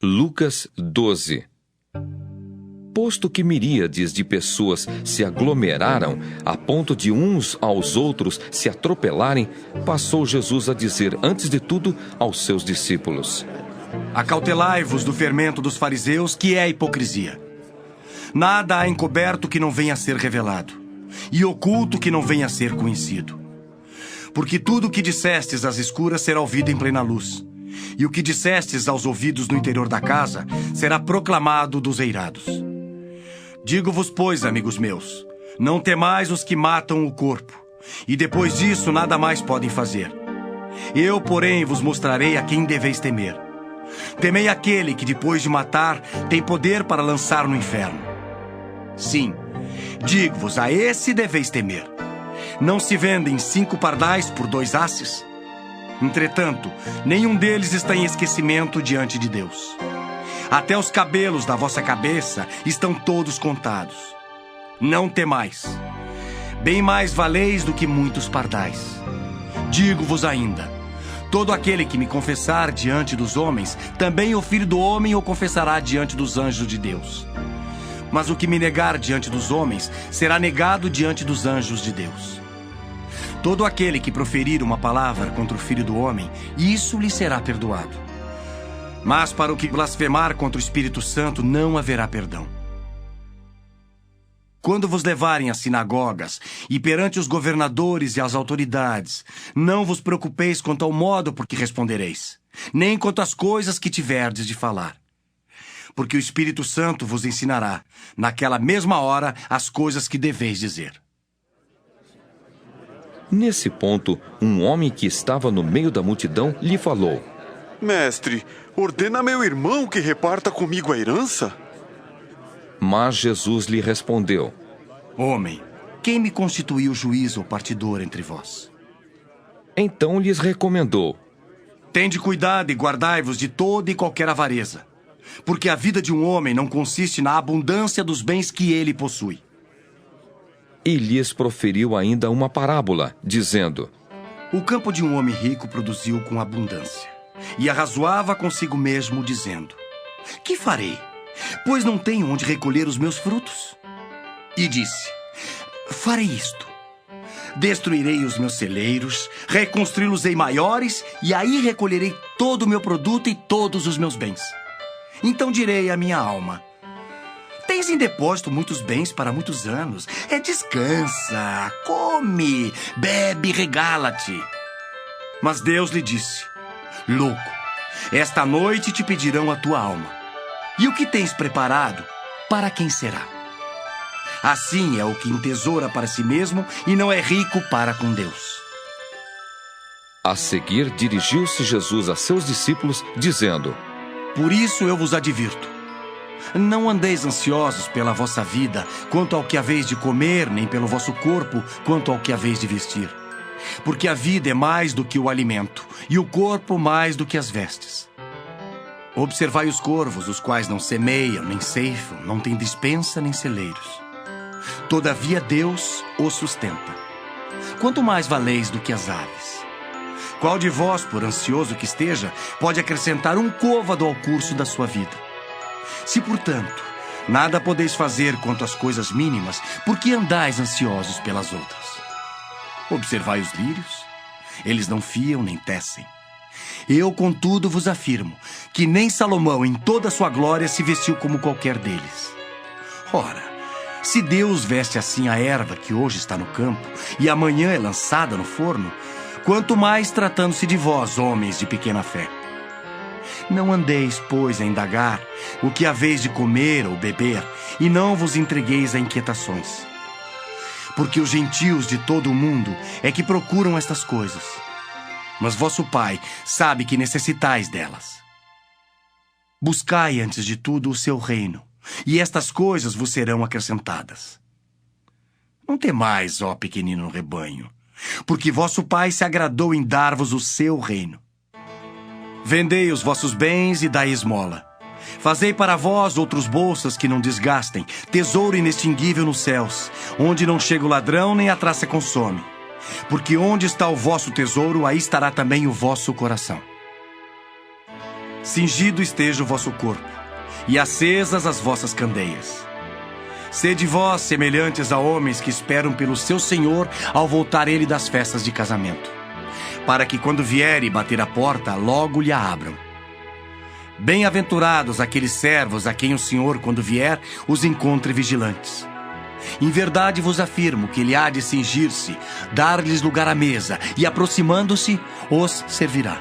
Lucas 12. Posto que miríades de pessoas se aglomeraram a ponto de uns aos outros se atropelarem, passou Jesus a dizer, antes de tudo, aos seus discípulos: Acautelai-vos do fermento dos fariseus, que é a hipocrisia. Nada há encoberto que não venha a ser revelado, e oculto que não venha a ser conhecido. Porque tudo o que dissestes às escuras será ouvido em plena luz, e o que dissestes aos ouvidos no interior da casa será proclamado dos eirados. Digo-vos, pois, amigos meus, não temais os que matam o corpo, e depois disso nada mais podem fazer. Eu, porém, vos mostrarei a quem deveis temer. Temei aquele que, depois de matar, tem poder para lançar no inferno. Sim, digo-vos, a esse deveis temer. Não se vendem 5 pardais por 2 asses? Entretanto, nenhum deles está em esquecimento diante de Deus. Até os cabelos da vossa cabeça estão todos contados. Não temais. Bem mais valeis do que muitos pardais. Digo-vos ainda, todo aquele que me confessar diante dos homens, também o Filho do Homem o confessará diante dos anjos de Deus. Mas o que me negar diante dos homens, será negado diante dos anjos de Deus. Todo aquele que proferir uma palavra contra o Filho do Homem, isso lhe será perdoado. Mas para o que blasfemar contra o Espírito Santo, não haverá perdão. Quando vos levarem às sinagogas e perante os governadores e as autoridades, não vos preocupeis quanto ao modo por que respondereis, nem quanto às coisas que tiverdes de falar. Porque o Espírito Santo vos ensinará, naquela mesma hora, as coisas que deveis dizer. Nesse ponto, um homem que estava no meio da multidão lhe falou: Mestre, ordena a meu irmão que reparta comigo a herança? Mas Jesus lhe respondeu: Homem, quem me constituiu juiz ou partidor entre vós? Então lhes recomendou: Tende cuidado e guardai-vos de toda e qualquer avareza, porque a vida de um homem não consiste na abundância dos bens que ele possui. E lhes proferiu ainda uma parábola, dizendo: O campo de um homem rico produziu com abundância, e arrazoava consigo mesmo, dizendo: Que farei? Pois não tenho onde recolher os meus frutos. E disse: Farei isto. Destruirei os meus celeiros, reconstruí-los-ei maiores, e aí recolherei todo o meu produto e todos os meus bens. Então direi à minha alma: Tens em depósito muitos bens para muitos anos. Descansa, come, bebe, regala-te. Mas Deus lhe disse: Louco, esta noite te pedirão a tua alma. E o que tens preparado, para quem será? Assim é o que entesoura para si mesmo e não é rico para com Deus. A seguir, dirigiu-se Jesus a seus discípulos, dizendo: Por isso eu vos advirto. Não andeis ansiosos pela vossa vida, quanto ao que haveis de comer, nem pelo vosso corpo, quanto ao que haveis de vestir. Porque a vida é mais do que o alimento, e o corpo mais do que as vestes. Observai os corvos, os quais não semeiam, nem ceifam, não têm despensa, nem celeiros. Todavia Deus os sustenta. Quanto mais valeis do que as aves? Qual de vós, por ansioso que esteja, pode acrescentar um côvado ao curso da sua vida? Se, portanto, nada podeis fazer quanto às coisas mínimas, por que andais ansiosos pelas outras? Observai os lírios. Eles não fiam nem tecem. Eu, contudo, vos afirmo que nem Salomão, em toda a sua glória, se vestiu como qualquer deles. Ora, se Deus veste assim a erva que hoje está no campo e amanhã é lançada no forno, quanto mais tratando-se de vós, homens de pequena fé. Não andeis, pois, a indagar o que haveis de comer ou beber, e não vos entregueis a inquietações. Porque os gentios de todo o mundo é que procuram estas coisas. Mas vosso Pai sabe que necessitais delas. Buscai, antes de tudo, o seu reino, e estas coisas vos serão acrescentadas. Não temais, ó pequenino rebanho, porque vosso Pai se agradou em dar-vos o seu reino. Vendei os vossos bens e dai esmola. Fazei para vós outros bolsas que não desgastem, tesouro inextinguível nos céus, onde não chega o ladrão nem a traça consome. Porque onde está o vosso tesouro, aí estará também o vosso coração. Cingido esteja o vosso corpo, e acesas as vossas candeias. Sede vós semelhantes a homens que esperam pelo seu Senhor ao voltar ele das festas de casamento, para que quando vier e bater a porta, logo lhe a abram. Bem-aventurados aqueles servos a quem o Senhor, quando vier, os encontre vigilantes. Em verdade vos afirmo que ele há de cingir-se, dar-lhes lugar à mesa, e aproximando-se, os servirá.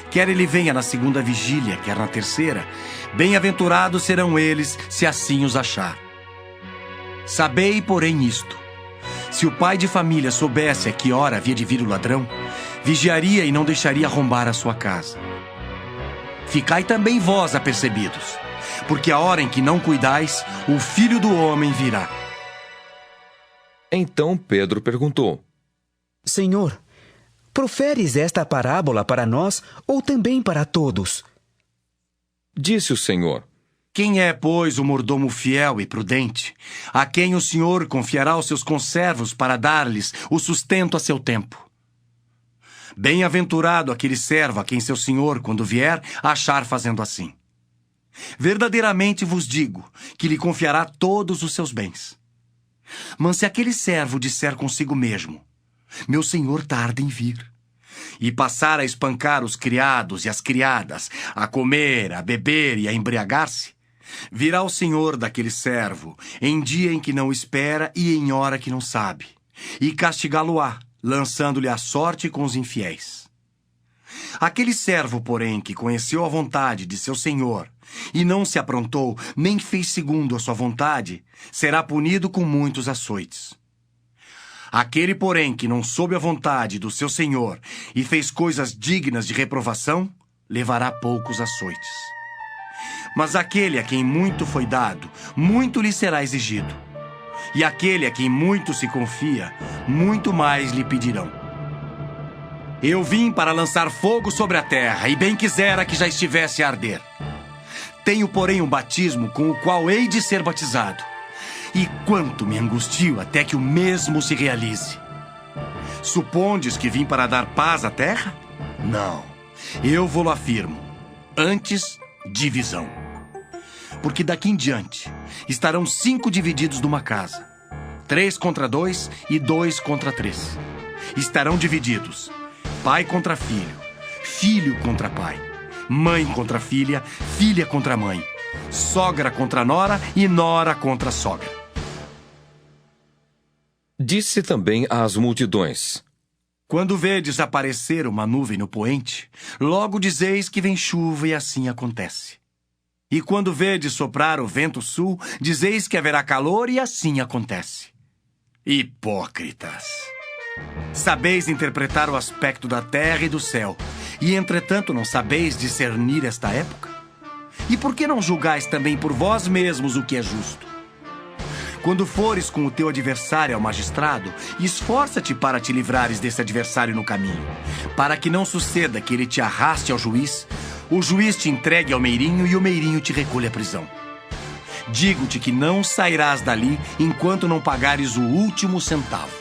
Quer ele venha na segunda vigília, quer na terceira, bem-aventurados serão eles, se assim os achar. Sabei, porém, isto: se o pai de família soubesse a que hora havia de vir o ladrão, vigiaria e não deixaria arrombar a sua casa. Ficai também vós apercebidos, porque a hora em que não cuidais, o Filho do Homem virá. Então Pedro perguntou: Senhor, proferes esta parábola para nós ou também para todos? Disse o Senhor: Quem é, pois, o mordomo fiel e prudente, a quem o Senhor confiará os seus conservos para dar-lhes o sustento a seu tempo? Bem-aventurado aquele servo a quem seu senhor, quando vier, achar fazendo assim. Verdadeiramente vos digo que lhe confiará todos os seus bens. Mas se aquele servo disser consigo mesmo: meu senhor tarda em vir, e passar a espancar os criados e as criadas, a comer, a beber e a embriagar-se, virá o senhor daquele servo em dia em que não espera e em hora que não sabe, e castigá-lo-á, lançando-lhe a sorte com os infiéis. Aquele servo, porém, que conheceu a vontade de seu senhor e não se aprontou, nem fez segundo a sua vontade, será punido com muitos açoites. Aquele, porém, que não soube a vontade do seu senhor e fez coisas dignas de reprovação, levará poucos açoites. Mas aquele a quem muito foi dado, muito lhe será exigido. E aquele a quem muito se confia, muito mais lhe pedirão. Eu vim para lançar fogo sobre a terra, e bem quisera que já estivesse a arder. Tenho, porém, um batismo com o qual hei de ser batizado, e quanto me angustio até que o mesmo se realize. Supondes que vim para dar paz à terra? Não, eu vou-lo afirmo. Antes, divisão. Porque daqui em diante estarão 5 divididos numa casa, 3 contra 2 e 2 contra 3. Estarão divididos pai contra filho, filho contra pai, mãe contra filha, filha contra mãe, sogra contra nora e nora contra sogra. Disse também às multidões: Quando vedes aparecer uma nuvem no poente, logo dizeis que vem chuva, e assim acontece. E quando vedes soprar o vento sul, dizeis que haverá calor, e assim acontece. Hipócritas! Sabeis interpretar o aspecto da terra e do céu, e entretanto não sabeis discernir esta época? E por que não julgais também por vós mesmos o que é justo? Quando fores com o teu adversário ao magistrado, esforça-te para te livrares desse adversário no caminho, para que não suceda que ele te arraste ao juiz, o juiz te entregue ao meirinho e o meirinho te recolha à prisão. Digo-te que não sairás dali enquanto não pagares o último centavo.